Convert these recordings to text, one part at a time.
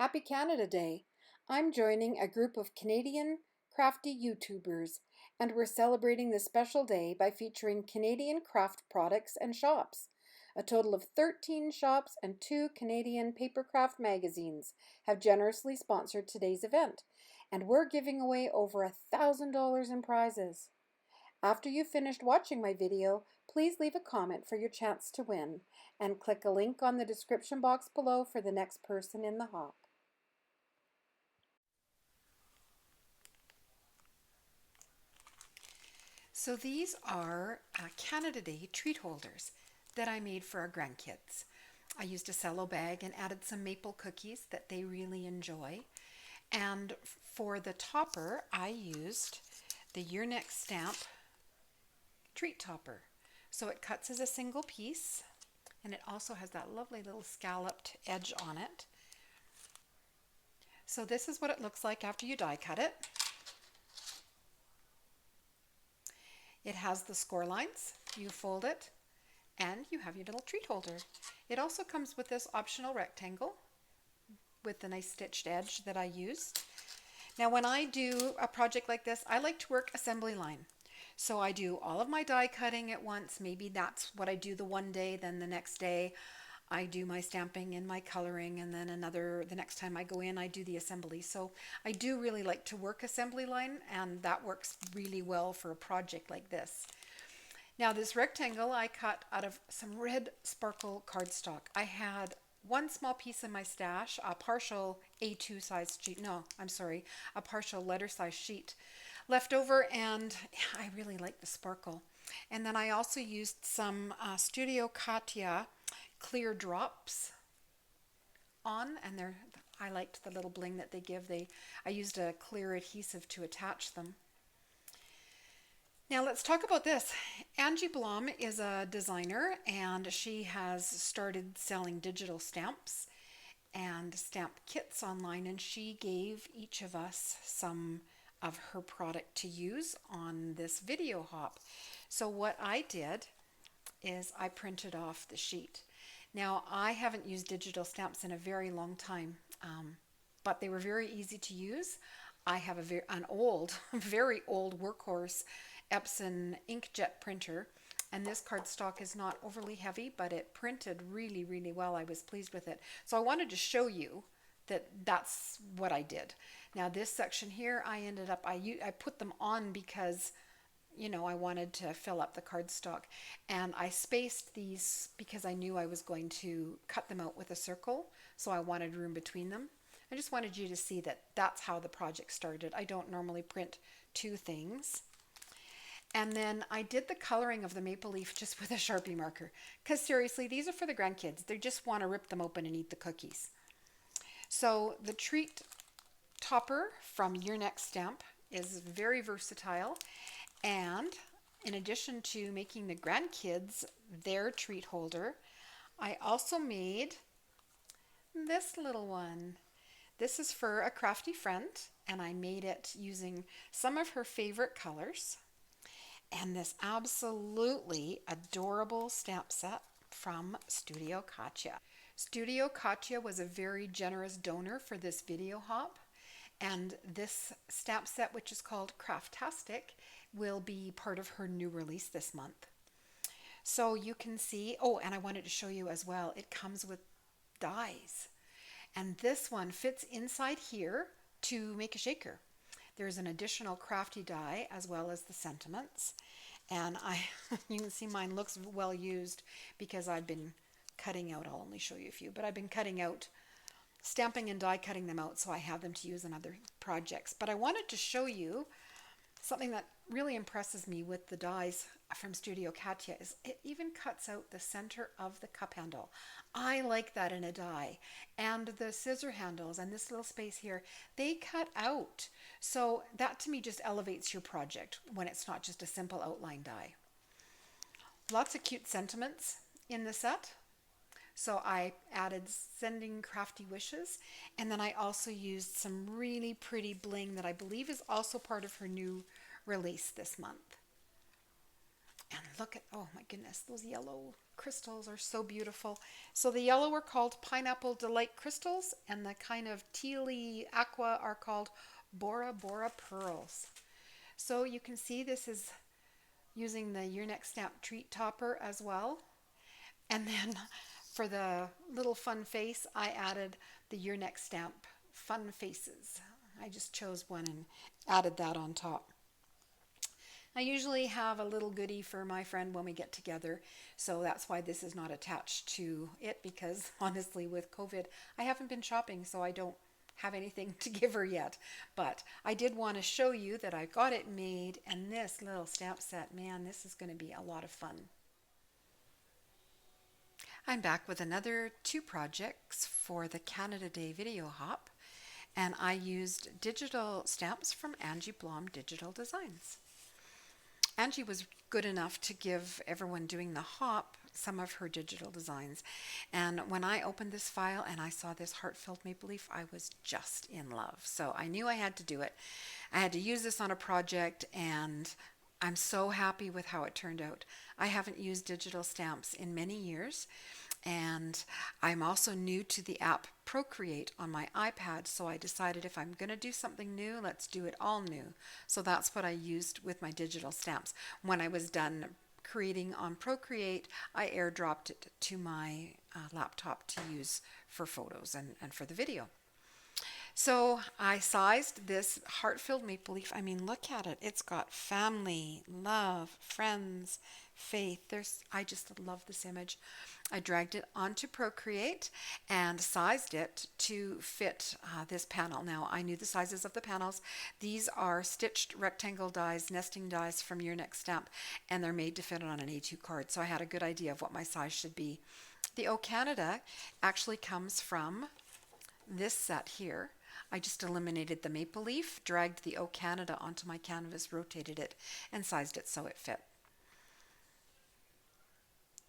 Happy Canada Day! I'm joining a group of Canadian crafty YouTubers, and we're celebrating this special day by featuring Canadian craft products and shops. A total of 13 shops and 2 Canadian papercraft magazines have generously sponsored today's event, and we're giving away over $1,000 in prizes. After you've finished watching my video, please leave a comment for your chance to win, and click a link on the description box below for the next person in the hop. So these are Canada Day treat holders that I made for our grandkids. I used a cello bag and added some maple cookies that they really enjoy. And for the topper, I used the Your Next stamp treat topper. So it cuts as a single piece, and it also has that lovely little scalloped edge on it. So this is what it looks like after you die cut it. It has the score lines. You fold it and you have your little treat holder. It also comes with this optional rectangle with the nice stitched edge that I used. Now when I do a project like this, I like to work assembly line. So I do all of my die cutting at once. Maybe that's what I do the one day, then the next day I do my stamping and my coloring, and then the next time I go in I do the assembly. So I do really like to work assembly line, and that works really well for a project like this. Now this rectangle I cut out of some red sparkle cardstock. I had one small piece in my stash, a partial A2 size sheet, a partial letter size sheet left over, and I really like the sparkle. And then I also used some Studio Katia clear drops on, and I liked the little bling that they give. I used a clear adhesive to attach them. Now let's talk about this. Angie Blom is a designer, and she has started selling digital stamps and stamp kits online, and she gave each of us some of her product to use on this video hop. So what I did is I printed off the sheet. Now I haven't used digital stamps in a very long time, but they were very easy to use. I have an old, very old workhorse Epson inkjet printer, and this cardstock is not overly heavy, but it printed really, really well. I was pleased with it. So I wanted to show you that that's what I did. Now this section here, I put them on because I wanted to fill up the cardstock, and I spaced these because I knew I was going to cut them out with a circle, so I wanted room between them. I just wanted you to see that that's how the project started. I don't normally print two things. And then I did the coloring of the maple leaf just with a Sharpie marker, because seriously, these are for the grandkids. They just want to rip them open and eat the cookies. So the treat topper from Your Next Stamp is very versatile, and in addition to making the grandkids their treat holder, I also made this little one. This is for a crafty friend, and I made it using some of her favorite colors and this absolutely adorable stamp set from Studio Katia. Studio Katia was a very generous donor for this video hop, and this stamp set, which is called Craftastic, will be part of her new release this month. So you can see, and I wanted to show you as well, it comes with dies, and this one fits inside here to make a shaker. There's an additional crafty die as well as the sentiments, and you can see mine looks well used because I've been cutting out, I'll only show you a few, but I've been cutting out, stamping and die cutting them out, so I have them to use in other projects. But I wanted to show you something that really impresses me with the dies from Studio Katia is it even cuts out the center of the cup handle. I like that in a die. And the scissor handles and this little space here, they cut out. So that to me just elevates your project when it's not just a simple outline die. Lots of cute sentiments in the set. So I added sending crafty wishes, and then I also used some really pretty bling that I believe is also part of her new release this month. And look at, oh my goodness, those yellow crystals are so beautiful. So the yellow are called Pineapple Delight crystals, and the kind of tealy aqua are called Bora Bora pearls. So you can see this is using the Your Next Stamp treat topper as well. And then for the little fun face, I added the Your Next Stamp fun faces. I just chose one and added that on top. I usually have a little goodie for my friend when we get together, so that's why this is not attached to it, because honestly with COVID I haven't been shopping, so I don't have anything to give her yet. But I did want to show you that I got it made, and this little stamp set, man, this is going to be a lot of fun. I'm back with another 2 projects for the Canada Day video hop, and I used digital stamps from Angie Blom Digital Designs. Angie was good enough to give everyone doing the hop some of her digital designs. And when I opened this file and I saw this heart-filled maple leaf, I was just in love. So I knew I had to do it. I had to use this on a project, and I'm so happy with how it turned out. I haven't used digital stamps in many years, and I'm also new to the app Procreate on my iPad, so I decided if I'm going to do something new, let's do it all new. So that's what I used with my digital stamps. When I was done creating on Procreate, I airdropped it to my laptop to use for photos and for the video. So I sized this heart-filled maple leaf. I mean, look at it. It's got family, love, friends, faith. I just love this image. I dragged it onto Procreate and sized it to fit this panel. Now, I knew the sizes of the panels. These are stitched rectangle dies, nesting dies from Your Next Stamp, and they're made to fit on an A2 card. So I had a good idea of what my size should be. The O Canada actually comes from this set here. I just eliminated the maple leaf, dragged the O Canada onto my canvas, rotated it, and sized it so it fit.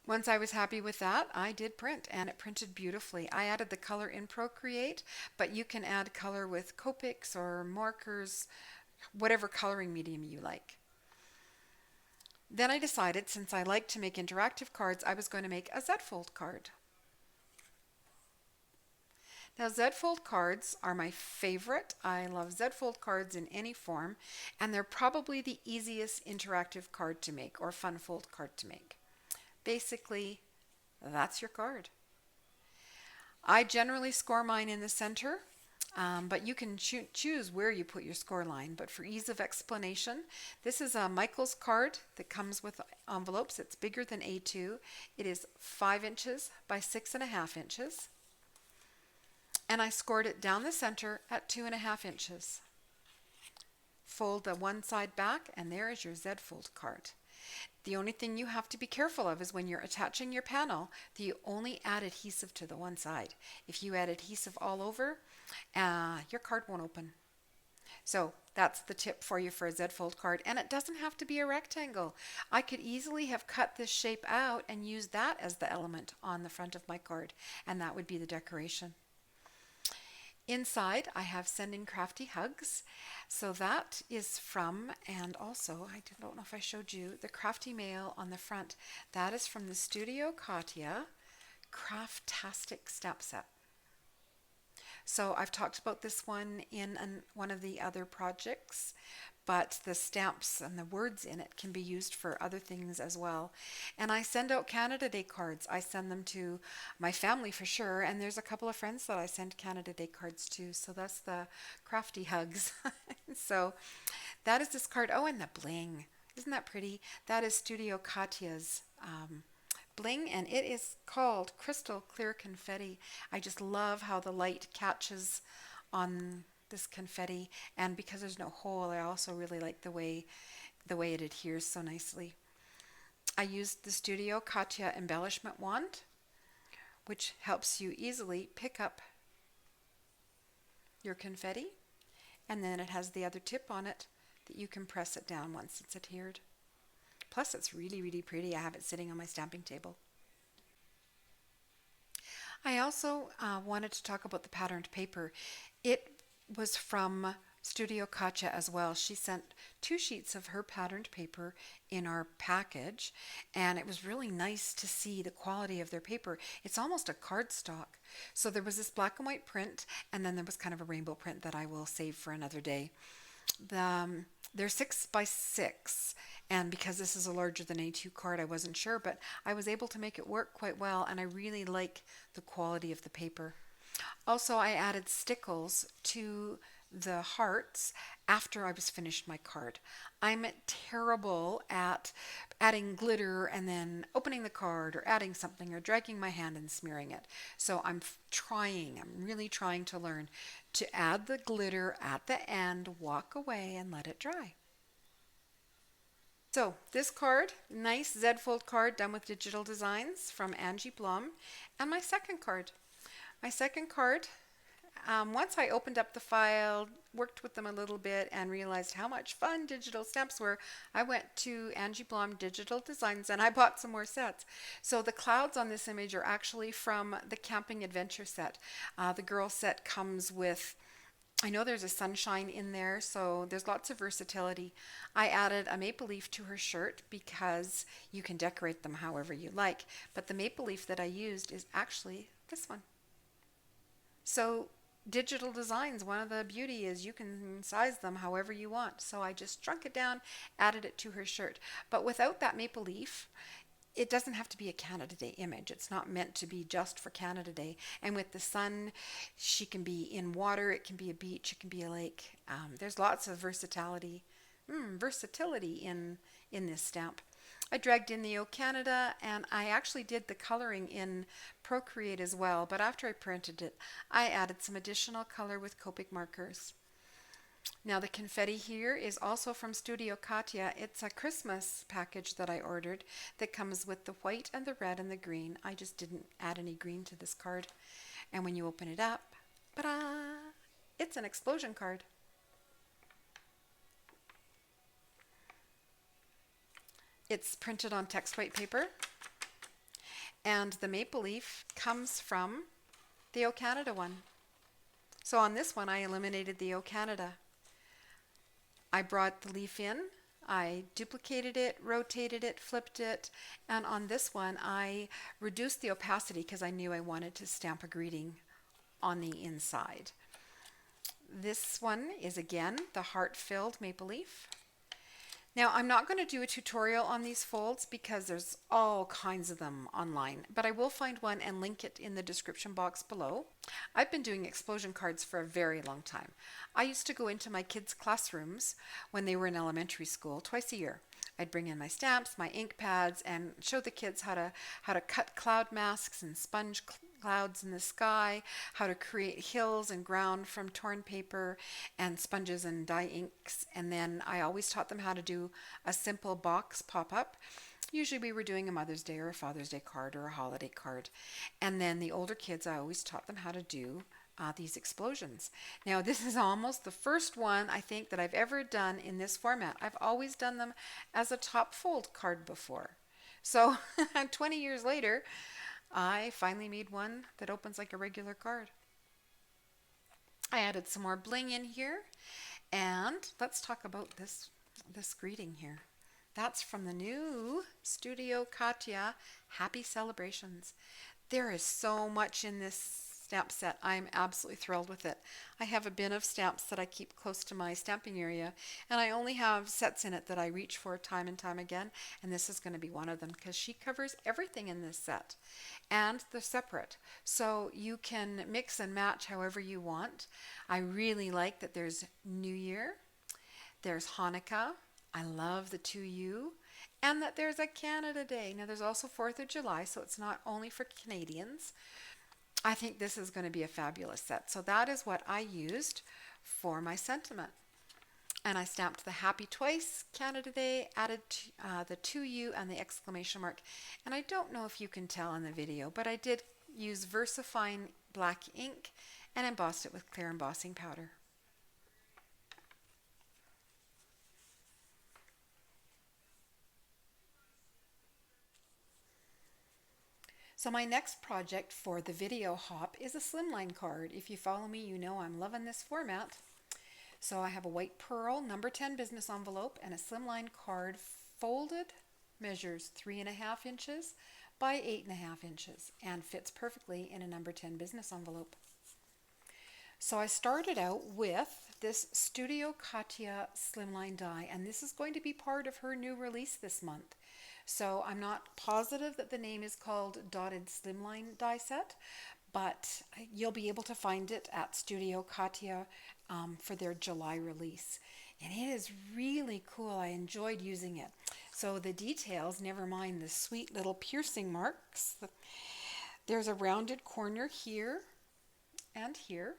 Once I was happy with that, I did print, and it printed beautifully. I added the color in Procreate, but you can add color with Copics or markers, whatever coloring medium you like. Then I decided, since I like to make interactive cards, I was going to make a Z-fold card. Now, Z-fold cards are my favorite. I love Z-fold cards in any form, and they're probably the easiest interactive card to make, or fun fold card to make. Basically, that's your card. I generally score mine in the center, but you can choose where you put your score line. But for ease of explanation, this is a Michael's card that comes with envelopes. It's bigger than A2. It is 5 inches by 6.5 inches. And I scored it down the center at 2.5 inches. Fold the one side back, and there is your Z-fold card. The only thing you have to be careful of is when you're attaching your panel that you only add adhesive to the one side. If you add adhesive all over, your card won't open. So that's the tip for you for a Z-fold card. And it doesn't have to be a rectangle. I could easily have cut this shape out and used that as the element on the front of my card, and that would be the decoration. Inside, I have Sending Crafty Hugs. So that is from, and also, I don't know if I showed you, the Crafty Mail on the front. That is from the Studio Katia Craftastic Stamp Set. So I've talked about this one in one of the other projects, but the stamps and the words in it can be used for other things as well. And I send out Canada Day cards. I send them to my family for sure, and there's a couple of friends that I send Canada Day cards to. So that's the Crafty Hugs. So that is this card. Oh, and the bling. Isn't that pretty? That is Studio Katia's bling, and it is called Crystal Clear Confetti. I just love how the light catches on this confetti, and because there's no hole, I also really like the way it adheres so nicely. I used the Studio Katia embellishment wand, which helps you easily pick up your confetti, and then it has the other tip on it that you can press it down once it's adhered. Plus, it's really, really pretty. I have it sitting on my stamping table. I also wanted to talk about the patterned paper. It was from Studio Katia as well. She sent 2 sheets of her patterned paper in our package, and it was really nice to see the quality of their paper. It's almost a cardstock. So there was this black and white print, and then there was kind of a rainbow print that I will save for another day. The, they're 6 by 6, and because this is a larger than A2 card, I wasn't sure, but I was able to make it work quite well, and I really like the quality of the paper. Also, I added stickles to the hearts after I was finished my card. I'm terrible at adding glitter and then opening the card or adding something or dragging my hand and smearing it. So I'm really trying to learn to add the glitter at the end, walk away and let it dry. So this card, nice Z fold card done with digital designs from Angie Blom, and my second card. My second card, once I opened up the file, worked with them a little bit, and realized how much fun digital stamps were, I went to Angie Blom Digital Designs and I bought some more sets. So the clouds on this image are actually from the Camping Adventure set. The girl set comes with, I know there's a sunshine in there, so there's lots of versatility. I added a maple leaf to her shirt because you can decorate them however you like, but the maple leaf that I used is actually this one. So digital designs, one of the beauty is you can size them however you want. So I just shrunk it down, added it to her shirt. But without that maple leaf, it doesn't have to be a Canada Day image. It's not meant to be just for Canada Day. And with the sun, she can be in water, it can be a beach, it can be a lake. There's lots of versatility in this stamp. I dragged in the O Canada, and I actually did the coloring in Procreate as well, but after I printed it, I added some additional color with Copic markers. Now the confetti here is also from Studio Katia. It's a Christmas package that I ordered that comes with the white and the red and the green. I just didn't add any green to this card. And when you open it up, ta-da! It's an explosion card. It's printed on text white paper, and the maple leaf comes from the O Canada one. So on this one I eliminated the O Canada. I brought the leaf in, I duplicated it, rotated it, flipped it, and on this one I reduced the opacity because I knew I wanted to stamp a greeting on the inside. This one is again the heart-filled maple leaf. Now, I'm not going to do a tutorial on these folds because there's all kinds of them online, but I will find one and link it in the description box below. I've been doing explosion cards for a very long time. I used to go into my kids' classrooms when they were in elementary school twice a year. I'd bring in my stamps, my ink pads, and show the kids how to cut cloud masks and sponge clouds in the sky, how to create hills and ground from torn paper and sponges and dye inks. And then I always taught them how to do a simple box pop-up. Usually we were doing a Mother's Day or a Father's Day card or a holiday card. And then the older kids, I always taught them how to do these explosions. Now this is almost the first one I think that I've ever done in this format. I've always done them as a top fold card before. So 20 years later, I finally made one that opens like a regular card. I added some more bling in here, and let's talk about this greeting here. That's from the new Studio Katia Happy Celebrations. There is so much in this stamp set. I'm absolutely thrilled with it. I have a bin of stamps that I keep close to my stamping area, and I only have sets in it that I reach for time and time again, and this is going to be one of them because she covers everything in this set, and they're separate, so you can mix and match however you want. I really like that there's New Year, there's Hanukkah, I love the 2U, and that there's a Canada Day. Now there's also 4th of July, so it's not only for Canadians. I think this is going to be a fabulous set. So that is what I used for my sentiment. And I stamped the happy twice, Canada Day, added the 2U and the exclamation mark. And I don't know if you can tell in the video, but I did use VersaFine black ink and embossed it with clear embossing powder. So my next project for the video hop is a Slimline card. If you follow me, you know I'm loving this format. So I have a white pearl number 10 business envelope and a slimline card folded, measures 3.5 inches by 8.5 inches and fits perfectly in a number 10 business envelope. So I started out with this Studio Katia slimline die, and this is going to be part of her new release this month. So I'm not positive that the name is called Dotted Slimline Die Set, but you'll be able to find it at Studio Katia for their July release. And it is really cool. I enjoyed using it. So the details, never mind the sweet little piercing marks. There's a rounded corner here and here.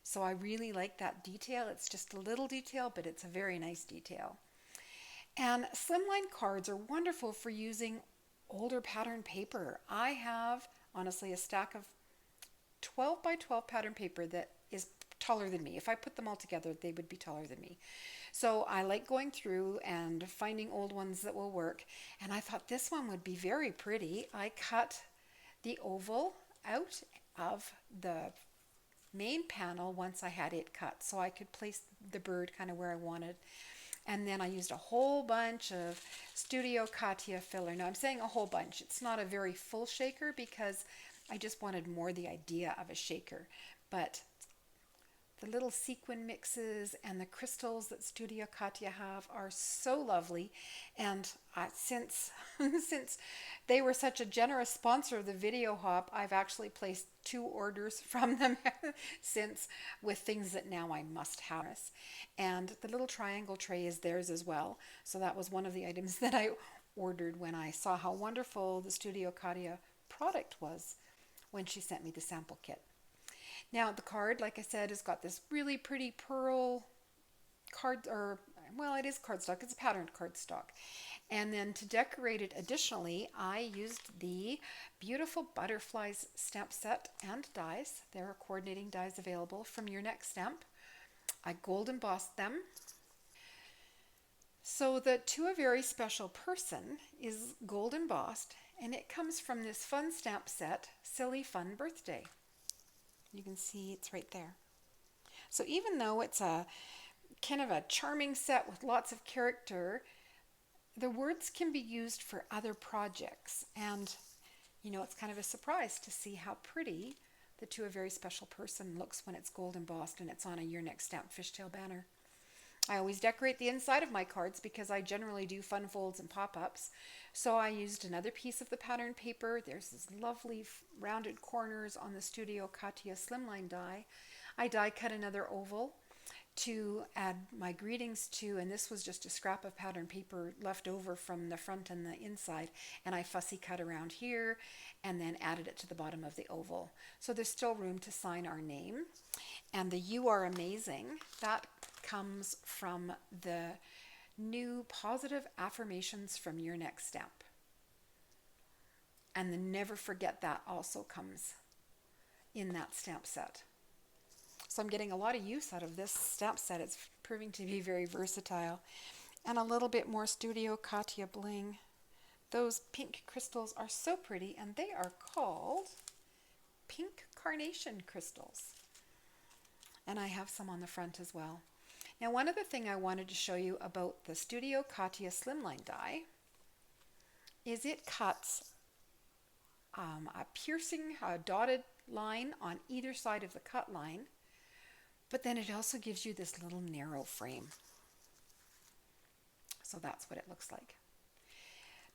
So I really like that detail. It's just a little detail, but it's a very nice detail. And slimline cards are wonderful for using older pattern paper. I have, honestly, a stack of 12 by 12 pattern paper that is taller than me. If I put them all together, they would be taller than me. So I like going through and finding old ones that will work. And I thought this one would be very pretty. I cut the oval out of the main panel once I had it cut, so I could place the bird kind of where I wanted. And then I used a whole bunch of Studio Katia filler. Now I'm saying a whole bunch. It's not a very full shaker because I just wanted more the idea of a shaker. But the little sequin mixes and the crystals that Studio Katia have are so lovely. And since they were such a generous sponsor of the video hop, I've actually placed 2 orders from them since, with things that now I must have. And the little triangle tray is theirs as well. So that was one of the items that I ordered when I saw how wonderful the Studio Katia product was when she sent me the sample kit. Now the card, like I said, has got this really pretty pearl card, or well, it is cardstock. It's a patterned cardstock. And then to decorate it additionally, I used the beautiful butterflies stamp set and dies. There are coordinating dies available from Your Next Stamp. I gold embossed them. So the To a Very Special Person is gold embossed, and it comes from this fun stamp set, Silly Fun Birthday. You can see it's right there. So even though it's a kind of a charming set with lots of character, the words can be used for other projects. And, you know, it's kind of a surprise to see how pretty the To a Very Special Person looks when it's gold embossed and it's on a Your Next Stamp fishtail banner. I always decorate the inside of my cards because I generally do fun folds and pop-ups. So I used another piece of the pattern paper. There's this lovely rounded corners on the Studio Katia slimline die. I die cut another oval to add my greetings to, and this was just a scrap of pattern paper left over from the front and the inside, and I fussy cut around here and then added it to the bottom of the oval. So there's still room to sign our name. And the You Are Amazing, that comes from the new positive affirmations from Your Next Stamp. And the Never Forget That also comes in that stamp set. So I'm getting a lot of use out of this stamp set. It's proving to be very versatile. And a little bit more Studio Katia bling. Those pink crystals are so pretty, and they are called pink carnation crystals. And I have some on the front as well. Now, one other thing I wanted to show you about the Studio Katia slimline die is it cuts a piercing, a dotted line on either side of the cut line, but then it also gives you this little narrow frame. So that's what it looks like.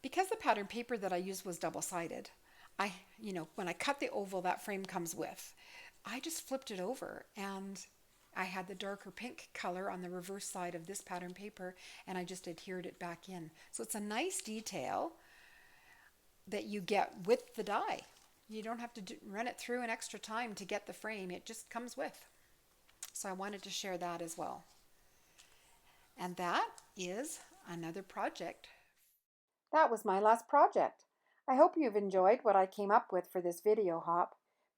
Because the pattern paper that I used was double-sided, when I cut the oval, that frame comes with. I just flipped it over, and I had the darker pink color on the reverse side of this pattern paper, and I just adhered it back in. So it's a nice detail that you get with the die. You don't have to run it through an extra time to get the frame. It just comes with. So I wanted to share that as well. And that is another project. That was my last project. I hope you've enjoyed what I came up with for this video hop.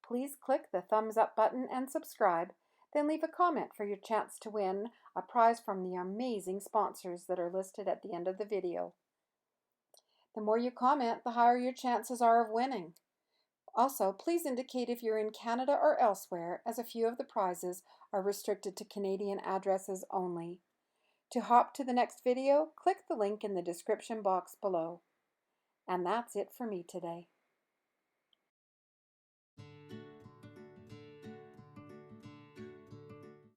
Please click the thumbs up button and subscribe. Then leave a comment for your chance to win a prize from the amazing sponsors that are listed at the end of the video. The more you comment, the higher your chances are of winning. Also, please indicate if you're in Canada or elsewhere, as a few of the prizes are restricted to Canadian addresses only. To hop to the next video, click the link in the description box below. And that's it for me today.